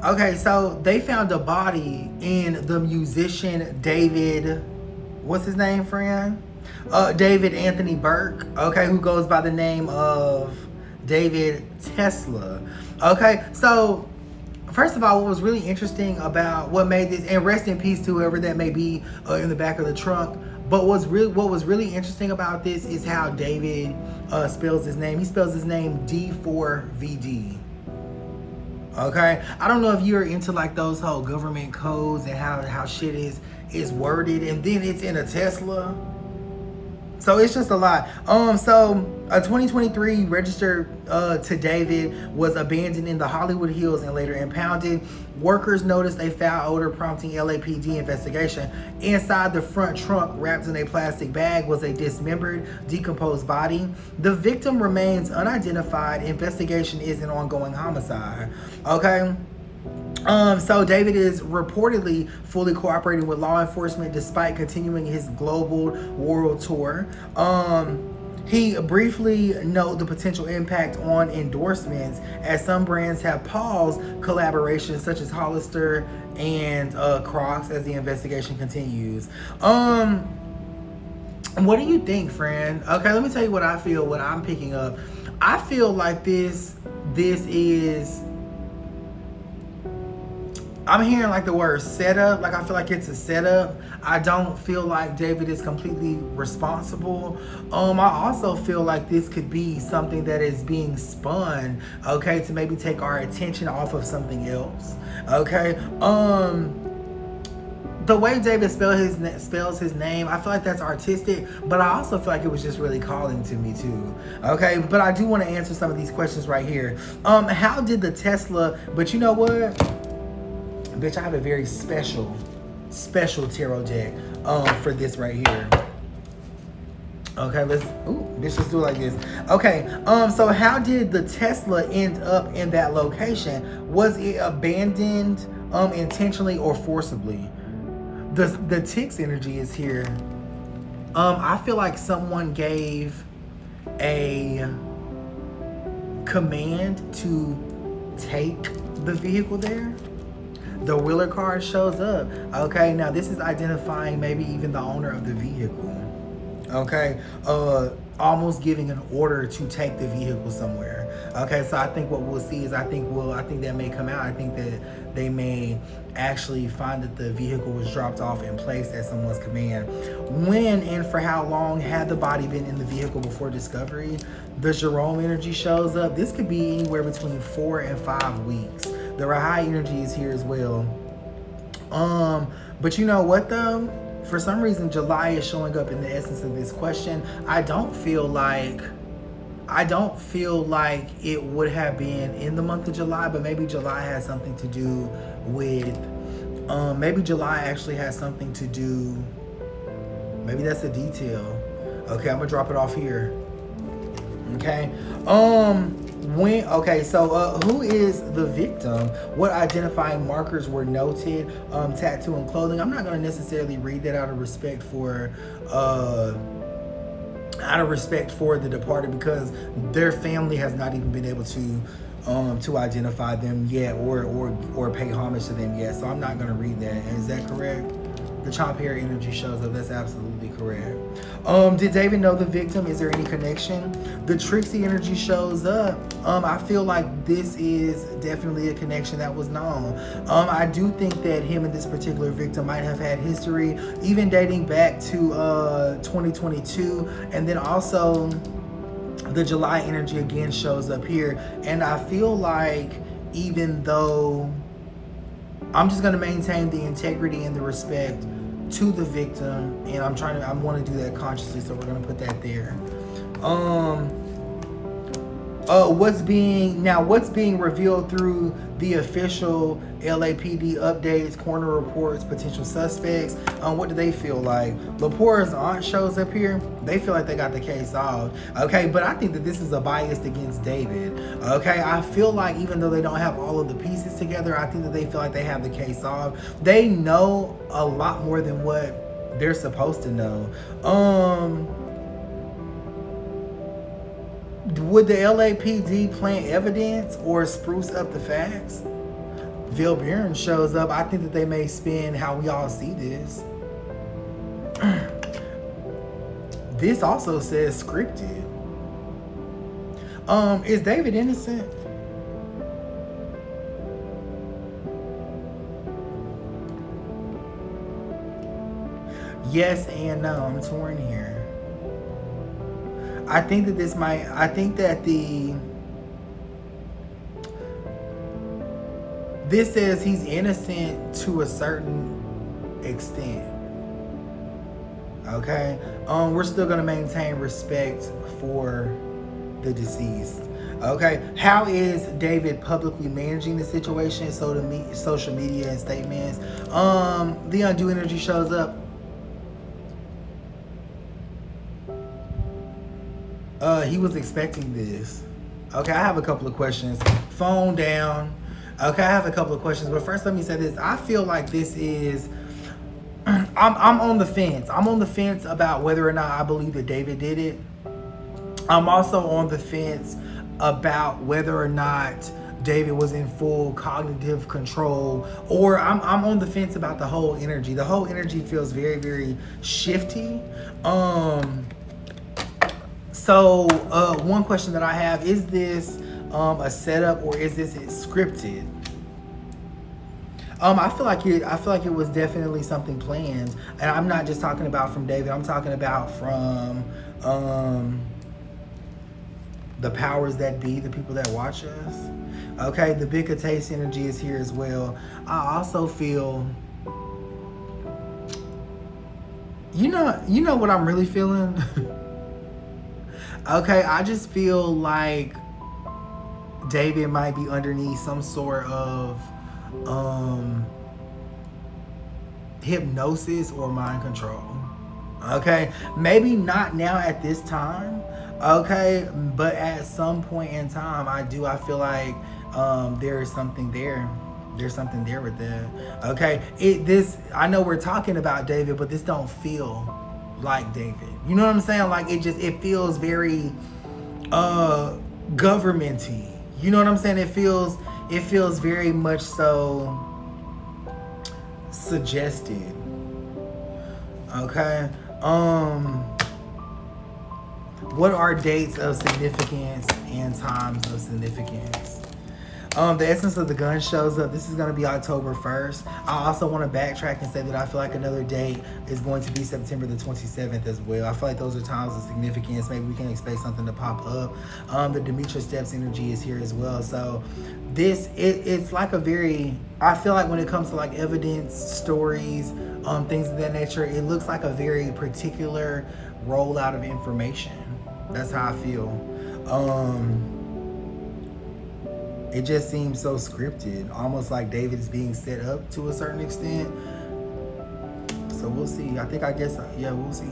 Okay, so they found a body in the musician David, what's his name, friend? David Anthony Burke, okay, who goes by the name of David Tesla. Okay, so first of all, what was really interesting about what made this, and rest in peace to whoever that may be in the back of the trunk. But what was really interesting about this is how David spells his name. He spells his name D4vd. Okay, I don't know if you're into like those whole government codes and how shit is worded, and then it's in a Tesla. So it's just a lot. So a 2023 registered to David was abandoned in the Hollywood Hills and later impounded. Workers noticed a foul odor prompting LAPD investigation. Inside the front trunk, wrapped in a plastic bag, was a dismembered, decomposed body. The victim remains unidentified. Investigation is an ongoing homicide. Okay. So David is reportedly fully cooperating with law enforcement despite continuing his global world tour. He briefly noted the potential impact on endorsements as some brands have paused collaborations such as Hollister and Crocs as the investigation continues. What do you think, friend? Okay, let me tell you what I feel, what I'm picking up. I feel like this is, I'm hearing like the word setup. Like I feel like it's a setup. I don't feel like David is completely responsible. I also feel like this could be something that is being spun, okay, to maybe take our attention off of something else. Okay. The way David spells his name, I feel like that's artistic, but I also feel like it was just really calling to me too. Okay, but I do want to answer some of these questions right here. How did the Tesla? But you know what? Bitch, I have a very special tarot deck for this right here. Okay, let's just do it like this. Okay, so how did the Tesla end up in that location? Was it abandoned intentionally or forcibly? The Tix energy is here. I feel like someone gave a command to take the vehicle there. The Wheeler card shows up. Okay, now this is identifying maybe even the owner of the vehicle. Okay, almost giving an order to take the vehicle somewhere. Okay, so I think what we'll see is I think that may come out. I think that they may actually find that the vehicle was dropped off and placed at someone's command. When and for how long had the body been in the vehicle before discovery? The Jerome energy shows up. This could be anywhere between 4 and 5 weeks. The Rahai energy is here as well. But you know what though? For some reason, July is showing up in the essence of this question. I don't feel like it would have been in the month of July, but maybe July has something to do with, maybe July actually has something to do, maybe that's a detail. Okay, I'm gonna drop it off here. Okay, who is the victim? What identifying markers were noted? Tattoo and clothing. I'm not going to necessarily read that out of respect for the departed, because their family has not even been able to identify them yet or pay homage to them yet. So I'm not going to read that. Is that correct? The chomp hair energy shows up. That's absolutely correct. Did David know the victim? Is there any connection? The Trixie energy shows up. I feel like this is definitely a connection that was known. I do think that him and this particular victim might have had history, even dating back to 2022. And then also the July energy again shows up here. And I feel like even though I'm just going to maintain the integrity and the respect to the victim, and I want to do that consciously, so we're going to put that there. What's being revealed through the official LAPD updates, coroner reports, potential suspects? What do they feel like? Lepora's aunt shows up here. They feel like they got the case solved. Okay, but I think that this is a bias against David. Okay, I feel like even though they don't have all of the pieces together, I think that they feel like they have the case solved. They know a lot more than what they're supposed to know. Would the LAPD plant evidence or spruce up the facts? Vilberin shows up. I think that they may spin how we all see this. This also says scripted. Is David innocent? Yes and no. I'm torn here. I think that this says he's innocent to a certain extent. Okay? We're still gonna maintain respect for the deceased. Okay? How is David publicly managing the situation? So to social media and statements. The undue energy shows up. He was expecting this. Okay, I have a couple of questions. Phone down. Okay, I have a couple of questions, but first let me say this. I feel like this is, I'm on the fence. I'm on the fence about whether or not I believe that David did it. I'm also on the fence about whether or not David was in full cognitive control, or I'm on the fence about the whole energy. The whole energy feels very, very shifty. So one question that I have, is this a setup or is this scripted? I feel like it was definitely something planned, and I'm not just talking about from David. I'm talking about from the powers that be, the people that watch us. Okay, the bigger taste energy is here as well. I also feel, you know what I'm really feeling. Okay, I just feel like David might be underneath some sort of hypnosis or mind control. Okay, maybe not now at this time. Okay, but at some point in time, I feel like there is something there. There's something there with that. Okay, I know we're talking about David, but this don't feel like David. You know what I'm saying? Like it feels very governmenty. You know what I'm saying? It feels very much so suggested. Okay. What are dates of significance and times of significance? The essence of the gun shows up. This is going to be October 1st. I also want to backtrack and say that I feel like another date is going to be September the 27th as well. I feel like those are times of significance. Maybe we can expect something to pop up. The Demetra Steps energy is here as well. So it's like a very, I feel like when it comes to like evidence, stories, things of that nature, it looks like a very particular rollout of information. That's how I feel. It just seems so scripted, almost like David's being set up to a certain extent. So we'll see. We'll see.